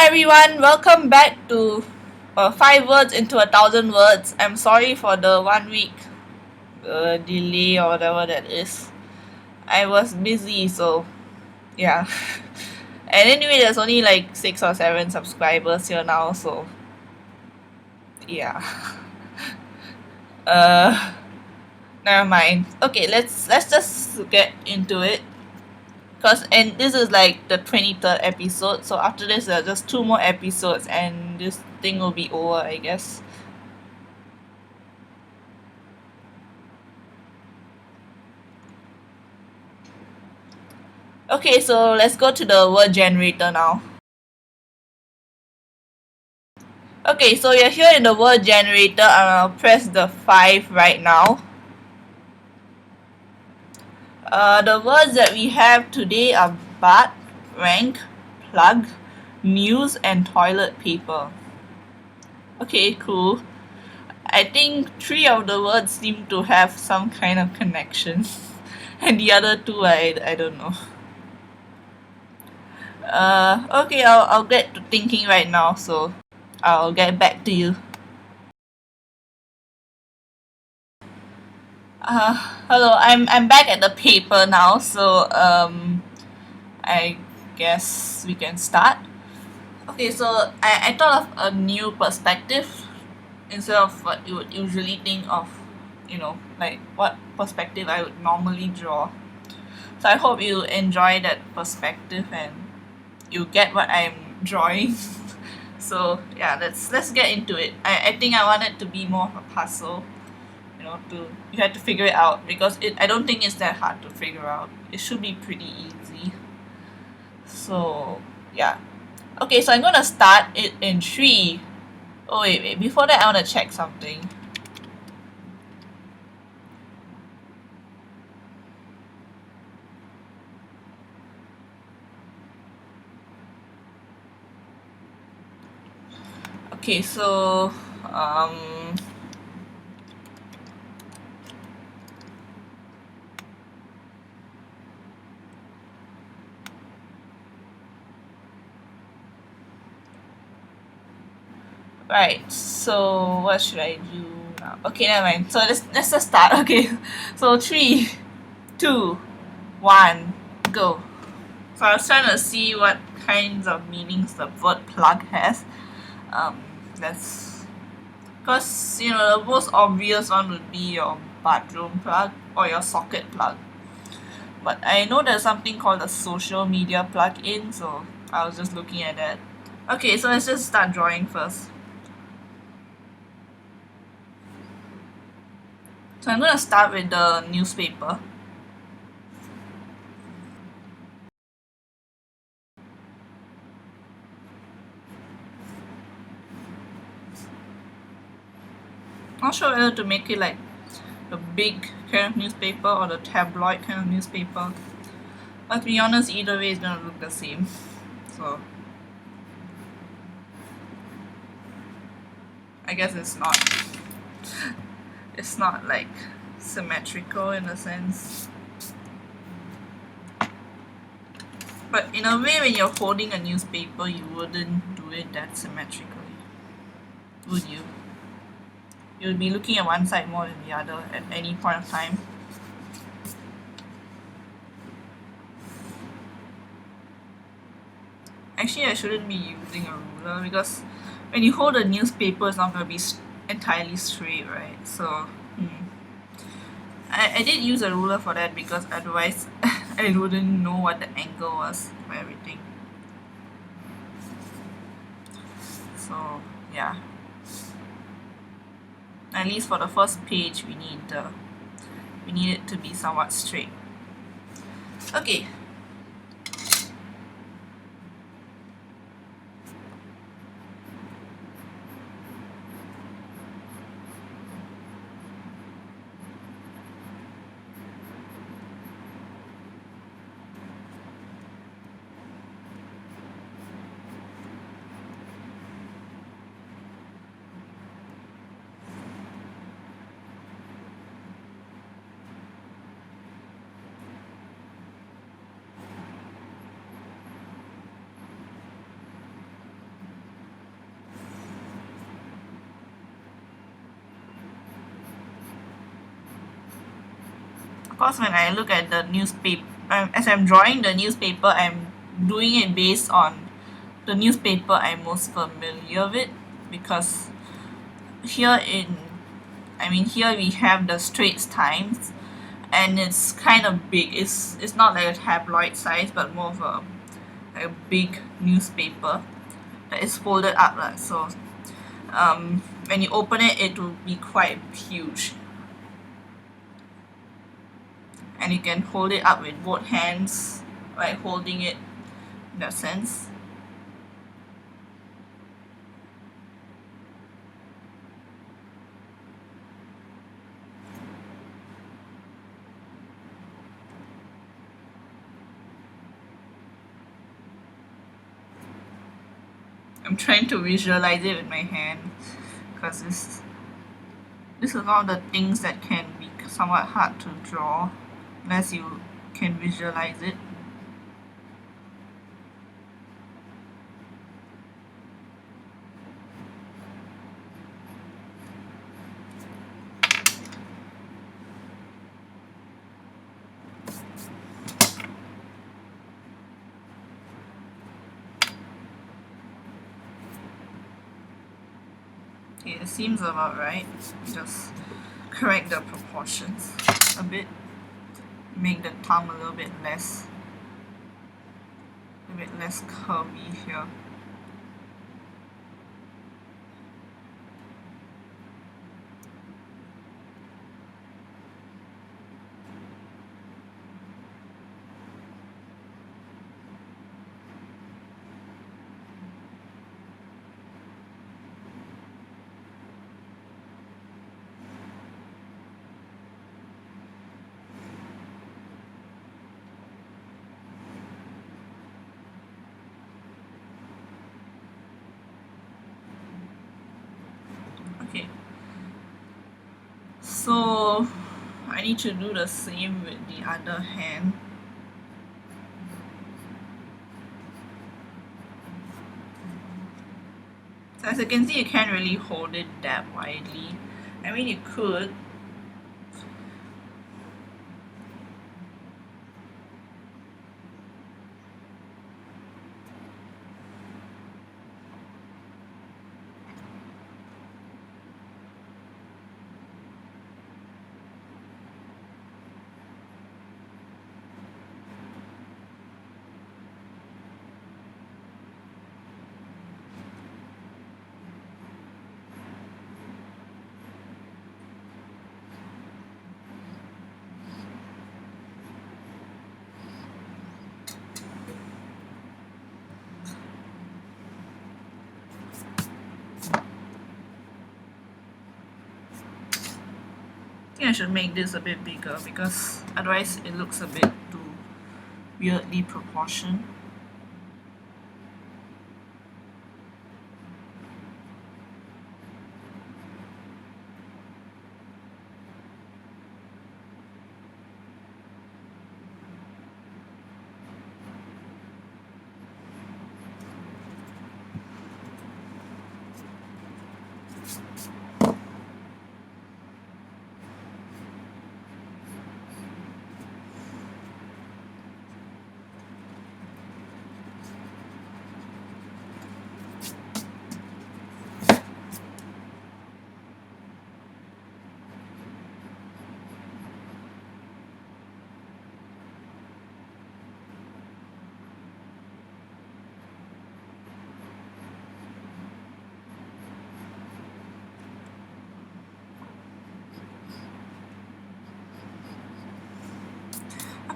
everyone, welcome back to 5 words into 1,000 words. I'm sorry for the 1 week delay or whatever that is. I was busy, so yeah. And anyway, there's only like 6 or 7 subscribers here now, so yeah. Uh, Never mind. Okay, let's just get into it. And this is like the 23rd episode, so after this there are just 2 more episodes and this thing will be over, I guess. Okay, so let's go to the word generator now. Okay, so you're here in the word generator and I'll press the 5 right now. The words that we have today are bath, rank, plug, news, and toilet paper. Okay, cool. I think 3 of the words seem to have some kind of connection, and the other 2 I don't know. Okay, I'll get to thinking right now, so I'll get back to you. Hello, I'm back at the paper now, so I guess we can start. Okay, so I thought of a new perspective instead of what you would usually think of, like what perspective I would normally draw. So I hope you enjoy that perspective and you get what I'm drawing. So yeah, let's get into it. I think I want it to be more of a puzzle. You have to figure it out because I don't think it's that hard to figure out. It should be pretty easy. So yeah. Okay, so I'm gonna start it in 3. Oh wait, before that I wanna check something. Okay, so right, so what should I do now? Okay, never mind. So let's just start. Okay, so 3, 2, 1, go. So I was trying to see what kinds of meanings the word plug has. That's because the most obvious one would be your bathroom plug or your socket plug. But I know there's something called a social media plug-in, so I was just looking at that. Okay, so let's just start drawing first. So I'm gonna start with the newspaper. Not sure whether to make it like the big kind of newspaper or the tabloid kind of newspaper. But to be honest, either way is gonna look the same. So I guess it's not like symmetrical in a sense. But in a way, when you're holding a newspaper, you wouldn't do it that symmetrically, would you? You would be looking at one side more than the other at any point of time. Actually, I shouldn't be using a ruler because when you hold a newspaper, it's not going to be entirely straight, right? So, I did use a ruler for that because otherwise I wouldn't know what the angle was for everything. So, yeah. At least for the first page, we need it to be somewhat straight. Okay. course, when I look at the newspaper, as I'm drawing the newspaper, I'm doing it based on the newspaper I'm most familiar with, because here in, I mean, here we have the Straits Times, and it's kind of big. It's not like a tabloid size, but more of a big newspaper that is folded up lah. So when you open it, it will be quite huge, and you can hold it up with both hands, like holding it in that sense. I'm trying to visualize it with my hand, because this is one of the things that can be somewhat hard to draw unless you can visualize it. Okay, it seems about right. Just correct the proportions a bit. Make the tongue a little bit less curvy here. Okay, so I need to do the same with the other hand. So as you can see, you can't really hold it that widely. I mean, you could. I think I should make this a bit bigger, because otherwise it looks a bit too weirdly proportioned.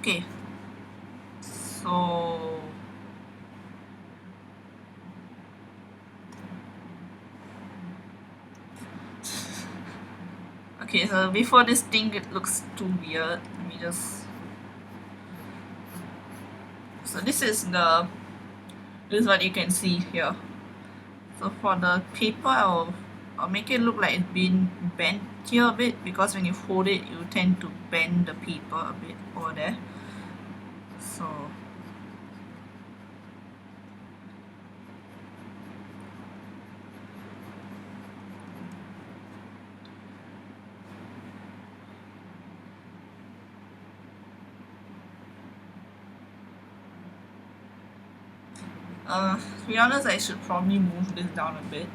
Okay, so okay, so before this thing it looks too weird, let me just, so this is what you can see here. So for the paper, I'll make it look like it's been bent here a bit, because when you fold it, you tend to bend the paper a bit over there. So To be honest, I should probably move this down a bit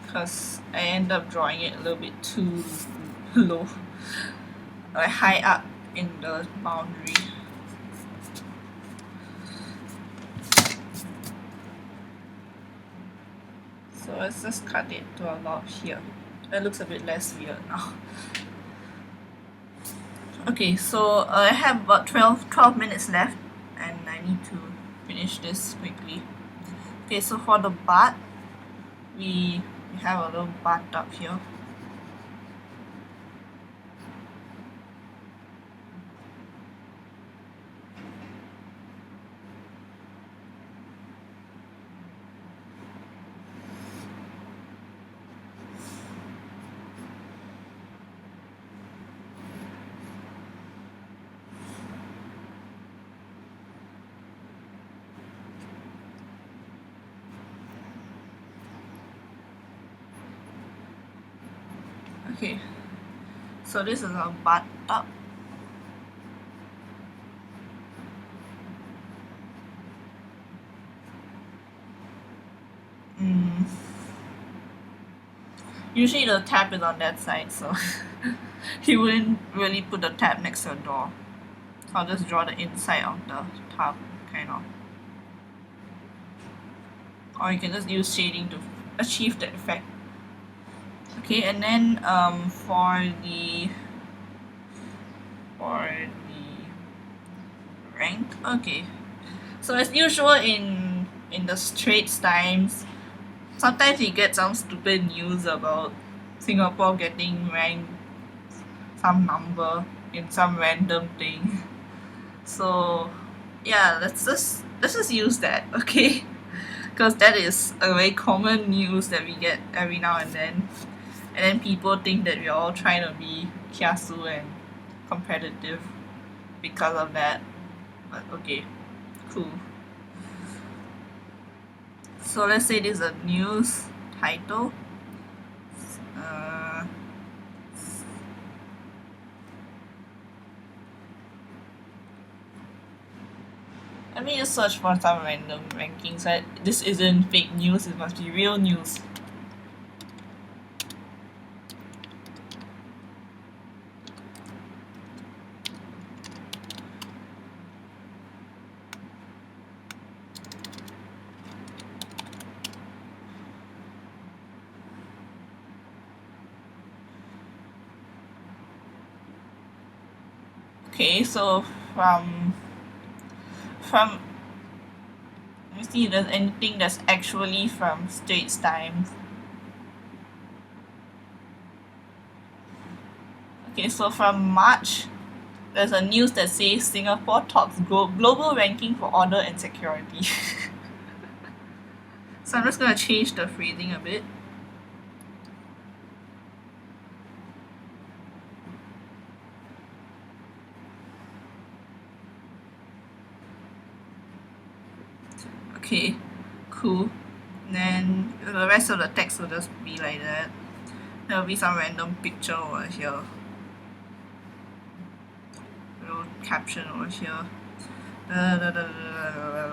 because I end up drawing it a little bit too low, like high up in the boundary. So let's just cut it to about here. That looks a bit less weird now. Okay, so I have about 12 minutes left and I need to finish this quickly. Okay, so for the butt, we have a little butt up here. Okay, so this is a butt up. Usually the tap is on that side, so he wouldn't really put the tap next to the door. So I'll just draw the inside of the tub, kind of. Or you can just use shading to achieve that effect. Okay, and then for the rank, okay. So as usual in the Straits Times, sometimes you get some stupid news about Singapore getting ranked some number in some random thing. So yeah, let's just use that, okay? Because that is a very common news that we get every now and then people think that we're all trying to be kiasu and competitive because of that. But okay, cool. So let's say this is a news title. Let me just search for some random rankings. This isn't fake news, it must be real news. Okay, so from let me see if there's anything that's actually from Straits Times. Okay, so from March, there's a news that says Singapore tops global ranking for order and security. So I'm just gonna change the phrasing a bit. Okay, cool. And then the rest of the text will just be like that. There'll be some random picture over here. Little caption over here.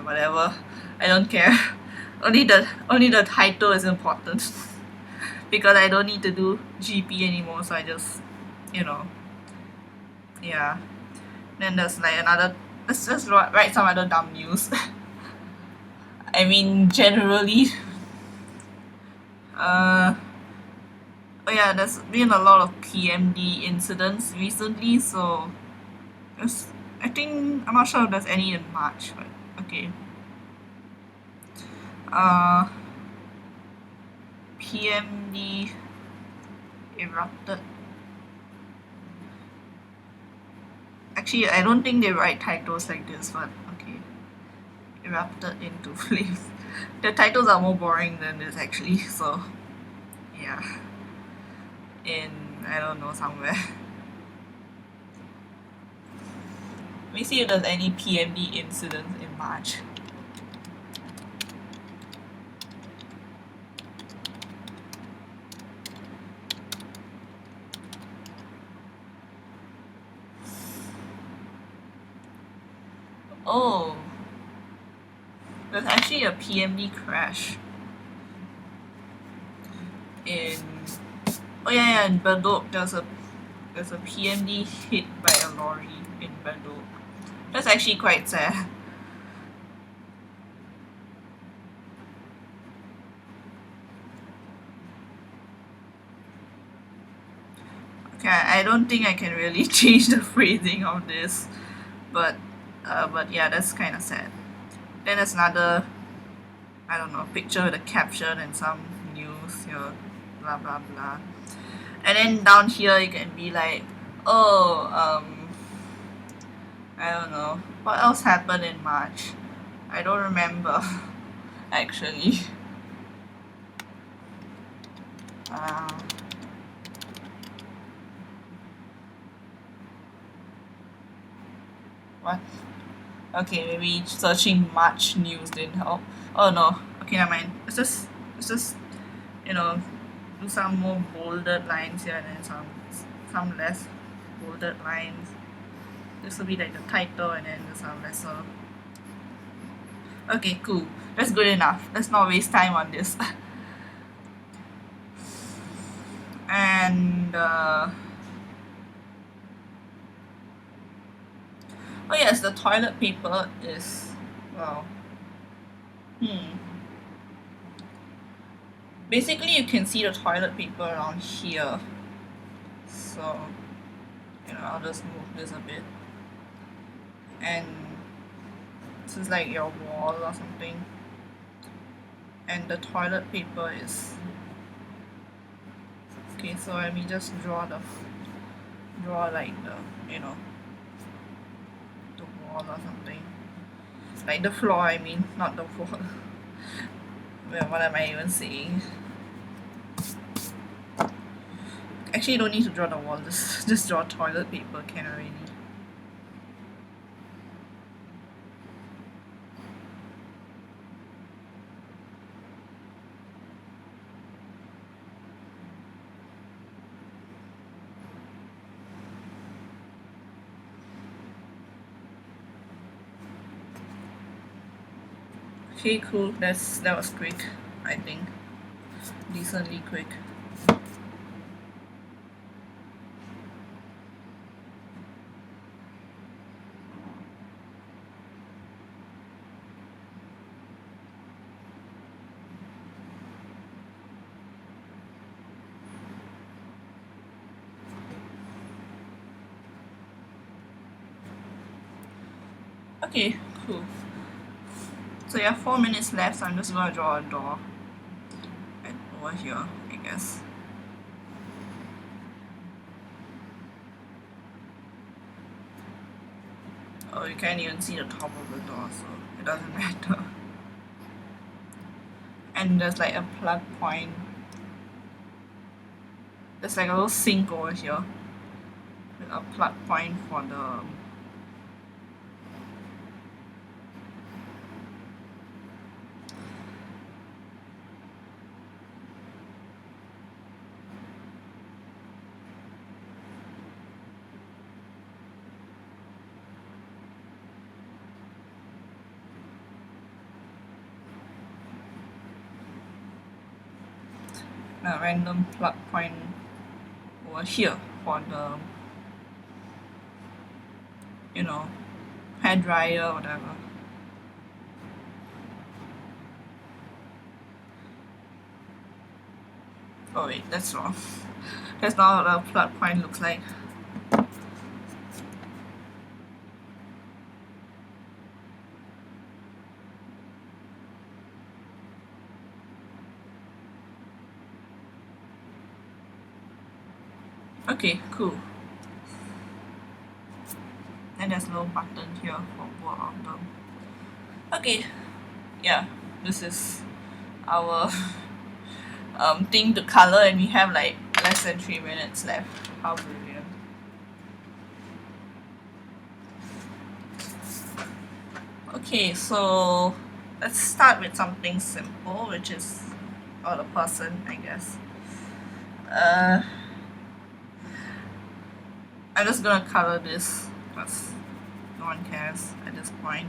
Whatever. I don't care. Only the title is important. Because I don't need to do GP anymore, so I just yeah. Then there's like another let's just write some other dumb news. I mean generally oh yeah, there's been a lot of PMD incidents recently, so I think I'm not sure if there's any in March, but okay. PMD erupted. Actually, I don't think they write titles like this, but okay. Erupted into flames. The titles are more boring than this actually, so yeah. In, I don't know, somewhere. Let me see if there's any PMD incidents in March. Oh. There's actually a PMD crash in in Bedok. There's a PMD hit by a lorry in Bedok. That's actually quite sad. Okay, I don't think I can really change the phrasing of this, but yeah, that's kind of sad. Then there's another, I don't know, picture with a caption and some news here, blah blah blah. And then down here you can be like, oh, I don't know, what else happened in March? I don't remember, actually. Uh, what? Okay, maybe searching March news didn't help. Oh no. Okay, never mind. Let's just you know do some more bolded lines here and then some less bolded lines. This will be like the title and then some lesser. Okay, cool. That's good enough. Let's not waste time on this. And oh yes, the toilet paper is, well, basically you can see the toilet paper around here. So I'll just move this a bit, and this is like your wall or something, and the toilet paper is okay. So let me just draw like the the wall or something, like the floor, I mean, not the wall. Well, what am I even saying? Actually, you don't need to draw the wall, just draw toilet paper can already. Okay, cool. That was quick, I think. Decently quick. Okay, cool. So you have 4 minutes left, so I'm just gonna draw a door right over here, I guess. Oh, you can't even see the top of the door, so it doesn't matter. And there's like a plug point. There's like a little sink over here with a plug point for the a random plug point over here for the hair dryer or whatever. Oh wait, that's wrong. That's not what a plug point looks like. Okay, cool. And there's a little button here for both of them. Okay, yeah, this is our thing to color, and we have like less than 3 minutes left. How brilliant. Okay, so let's start with something simple, which is the person, I guess. I'm just gonna color this because no one cares at this point.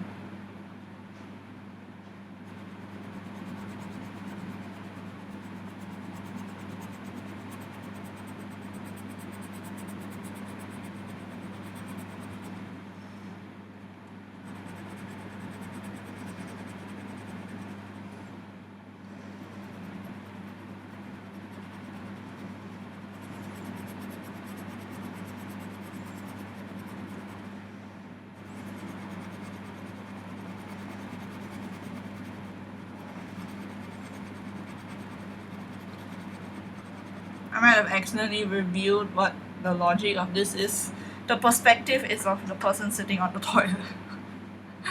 I might have accidentally revealed what the logic of this is. The perspective is of the person sitting on the toilet.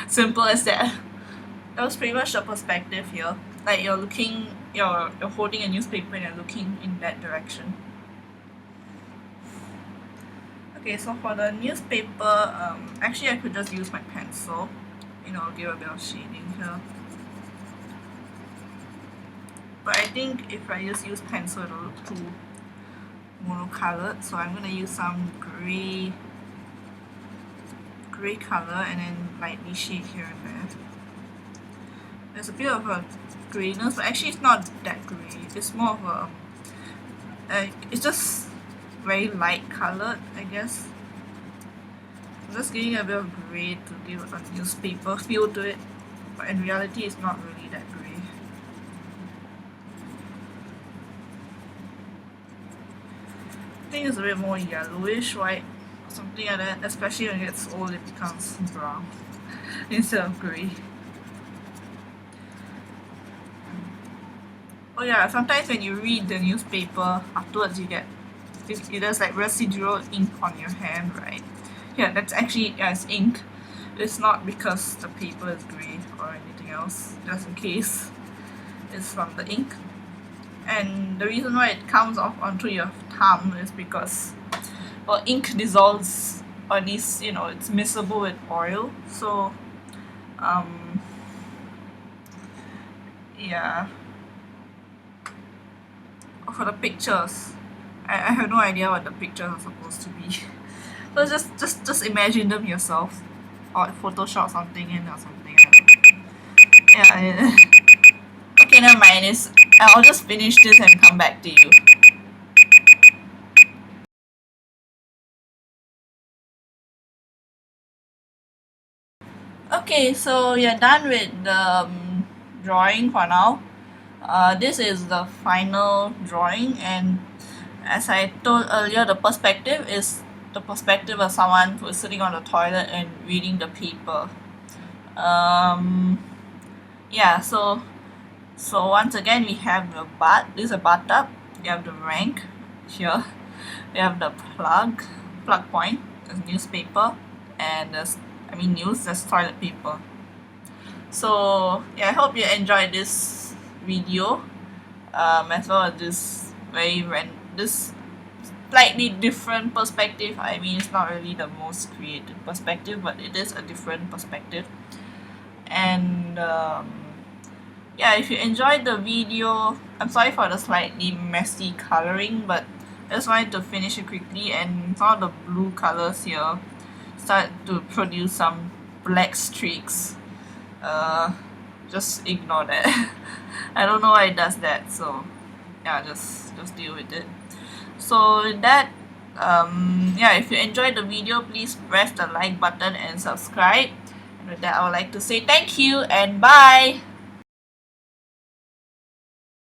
Simple as that. That was pretty much the perspective here. Like you're holding a newspaper and you're looking in that direction. Okay, so for the newspaper, actually I could just use my pencil, give a bit of shading here. But I think if I just use pencil, it'll look too monocolored. So I'm gonna use some gray color and then lightly shade here and there. There's a bit of a grayness, but actually it's not that gray. It's more of a it's just very light colored, I guess. I'm just giving a bit of gray to give a newspaper feel to it, but in reality it's not really that gray. I think it's a bit more yellowish, white, something like that. Especially when it gets old, it becomes brown instead of gray. Oh yeah, sometimes when you read the newspaper, afterwards there's like residual ink on your hand, right? Yeah, that's actually, it's ink. It's not because the paper is grey or anything else, just in case it's from the ink. And the reason why it comes off onto your thumb is because, well, ink dissolves, or at least, it's miscible with oil. So, yeah. For the pictures, I have no idea what the pictures are supposed to be. So just imagine them yourself, or Photoshop something in or something. Yeah. Okay, never mind. I'll just finish this and come back to you. Okay, so you're done with the drawing for now. This is the final drawing, and as I told earlier, the perspective is the perspective of someone who is sitting on the toilet and reading the paper. Yeah, so once again we have the butt. This is a bathtub. We have the rank here. We have the plug point, there's newspaper, and there's toilet paper. So yeah, I hope you enjoyed this video, as well as this this slightly different perspective. I mean, it's not really the most creative perspective, but it is a different perspective. And yeah, if you enjoyed the video, I'm sorry for the slightly messy coloring, but I just wanted to finish it quickly, and some of the blue colors here start to produce some black streaks. Just ignore that. I don't know why it does that, so yeah, just deal with it. So with that, yeah, if you enjoyed the video, please press the like button and subscribe. And with that, I would like to say thank you and bye.